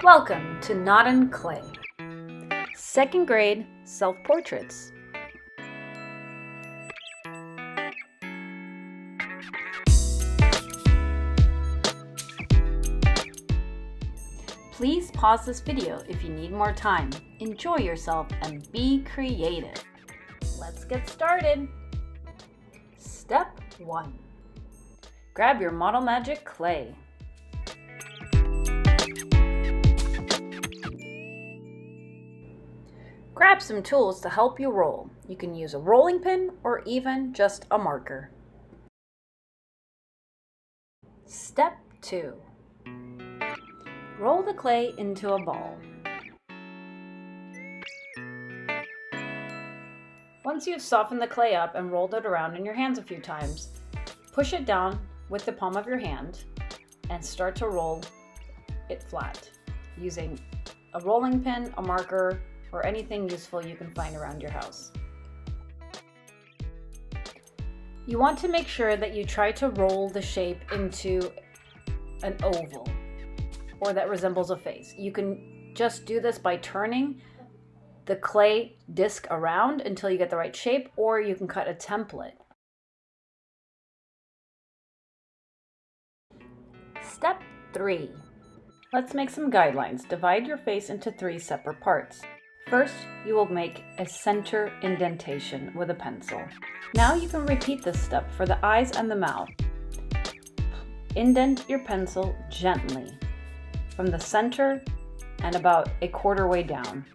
Welcome to Nodden Clay. Second grade self-portraits. Please pause this video if you need more time. Enjoy yourself and be creative. Let's get started. Step 1. Grab your Model Magic clay. Grab some tools to help you roll. You can use a rolling pin or even just a marker. Step 2. Roll the clay into a ball. Once you've softened the clay up and rolled it around in your hands a few times, push it down with the palm of your hand and start to roll it flat using a rolling pin, a marker, or anything useful you can find around your house. You want to make sure that you try to roll the shape into an oval or that resembles a face. You can just do this by turning the clay disc around until you get the right shape, or you can cut a template. Step 3. Let's make some guidelines. Divide your face into 3 separate parts. First, you will make a center indentation with a pencil. Now you can repeat this step for the eyes and the mouth. Indent your pencil gently from the center and about a quarter way down.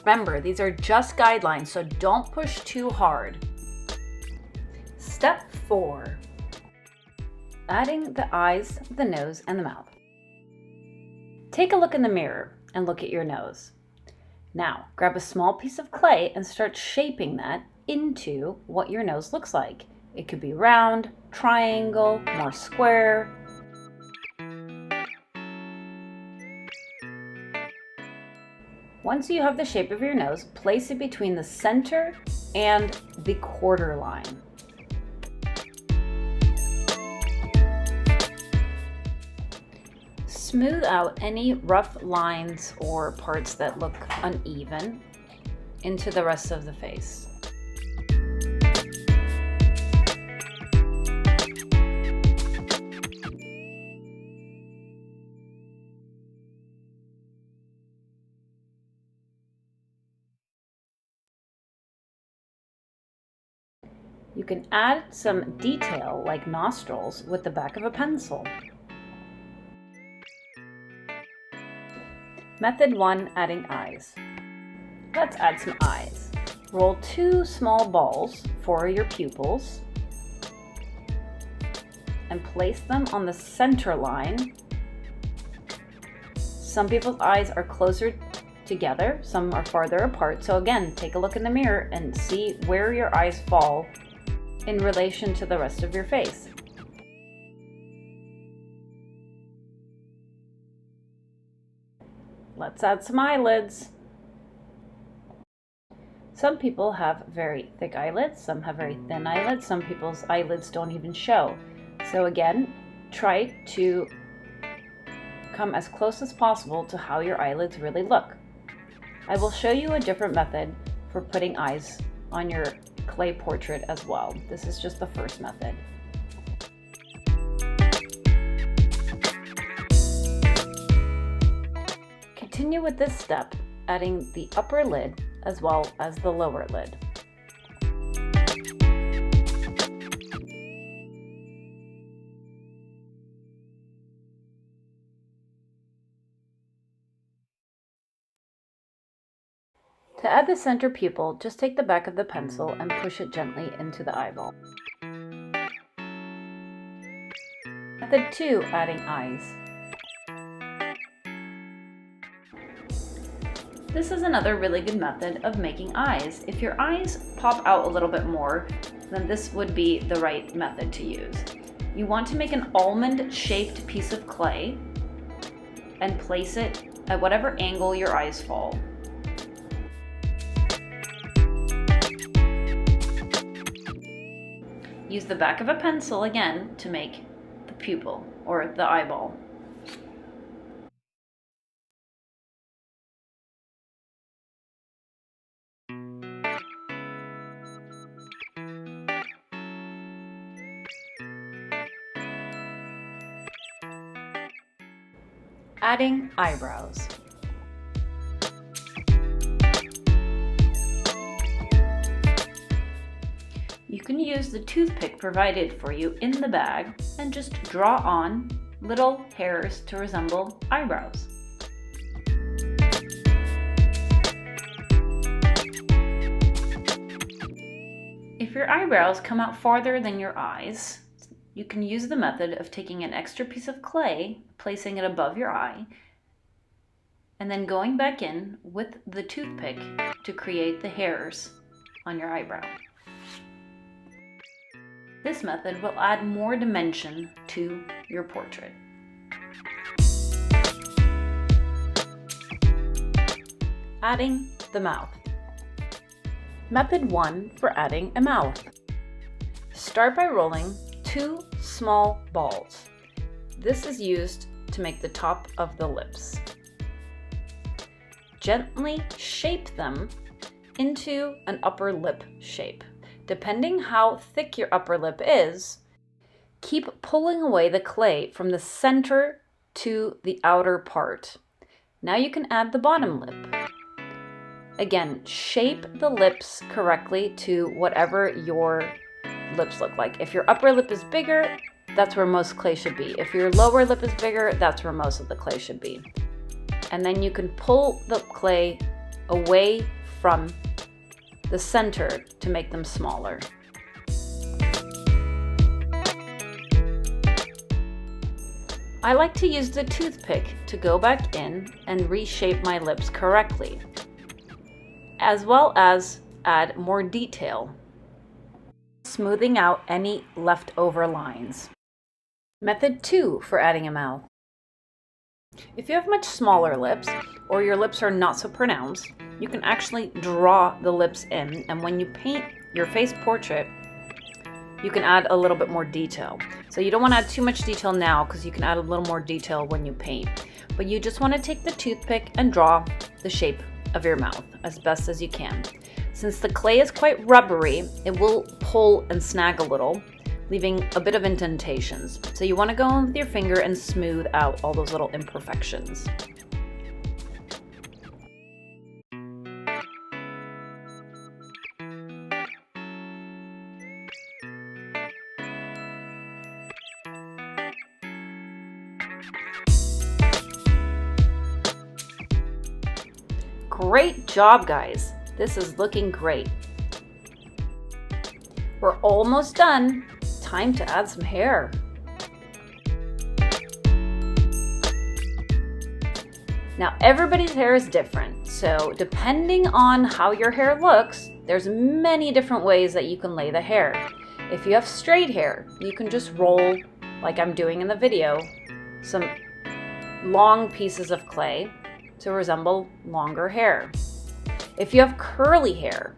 Remember, these are just guidelines, so don't push too hard. Step 4. Adding the eyes, the nose, and the mouth. Take a look in the mirror and look at your nose. Now, grab a small piece of clay and start shaping that into what your nose looks like. It could be round, triangle, more square. Once you have the shape of your nose, place it between the center and the quarter line. Smooth out any rough lines or parts that look uneven into the rest of the face. You can add some detail like nostrils with the back of a pencil. Method 1, adding eyes. Let's add some eyes. Roll 2 small balls for your pupils and place them on the center line. Some people's eyes are closer together, some are farther apart. So again, take a look in the mirror and see where your eyes fall in relation to the rest of your face. Let's add some eyelids. Some people have very thick eyelids, some have very thin eyelids, some people's eyelids don't even show. So again, try to come as close as possible to how your eyelids really look. I will show you a different method for putting eyes on your clay portrait as well. This is just the first method. Continue with this step, adding the upper lid as well as the lower lid. To add the center pupil, just take the back of the pencil and push it gently into the eyeball. Method 2, adding eyes. This is another really good method of making eyes. If your eyes pop out a little bit more, then this would be the right method to use. You want to make an almond-shaped piece of clay and place it at whatever angle your eyes fall. Use the back of a pencil again to make the pupil or the eyeball. Adding eyebrows. You can use the toothpick provided for you in the bag and just draw on little hairs to resemble eyebrows. If your eyebrows come out farther than your eyes, you can use the method of taking an extra piece of clay, placing it above your eye, and then going back in with the toothpick to create the hairs on your eyebrow. This method will add more dimension to your portrait. Adding the mouth. Method 1 for adding a mouth. Start by rolling 2 small balls. This is used to make the top of the lips. Gently shape them into an upper lip shape. Depending how thick your upper lip is, keep pulling away the clay from the center to the outer part. Now you can add the bottom lip. Again, shape the lips correctly to whatever your lips look like. If your upper lip is bigger, that's where most clay should be. If your lower lip is bigger, that's where most of the clay should be. And then you can pull the clay away from the center to make them smaller. I like to use the toothpick to go back in and reshape my lips correctly, as well as add more detail, smoothing out any leftover lines. Method 2 for adding a mouth. If you have much smaller lips, or your lips are not so pronounced, you can actually draw the lips in, and when you paint your face portrait, you can add a little bit more detail. So you don't want to add too much detail now because you can add a little more detail when you paint. But you just want to take the toothpick and draw the shape of your mouth as best as you can. Since the clay is quite rubbery, it will pull and snag a little, leaving a bit of indentations. So you want to go in with your finger and smooth out all those little imperfections. Great job, guys! This is looking great. We're almost done. Time to add some hair. Now, everybody's hair is different, so depending on how your hair looks, there's many different ways that you can lay the hair. If you have straight hair, you can just roll, like I'm doing in the video, some long pieces of clay to resemble longer hair. If you have curly hair,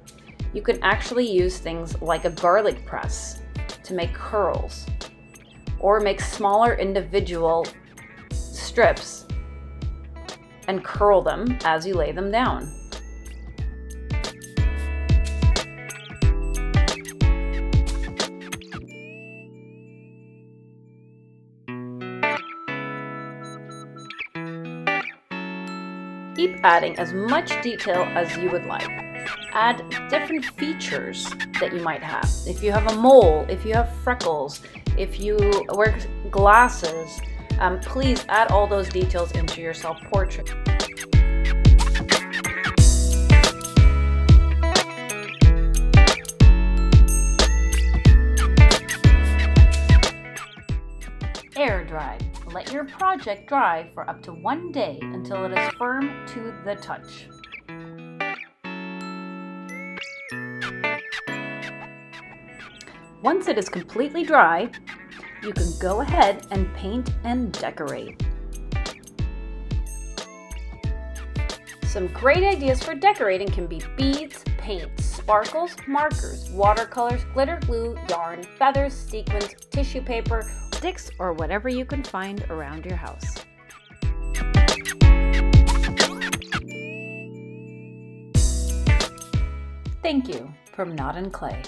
you can actually use things like a garlic press to make curls, or make smaller individual strips and curl them as you lay them down. Keep adding as much detail as you would like. Add different features that you might have. If you have a mole, if you have freckles, if you wear glasses, please add all those details into your self-portrait. Air dry. Let your project dry for up to 1 day until it is firm to the touch. Once it is completely dry, you can go ahead and paint and decorate. Some great ideas for decorating can be beads, paint, sparkles, markers, watercolors, glitter glue, yarn, feathers, sequins, tissue paper, sticks, or whatever you can find around your house. Thank you from Knot and Clay.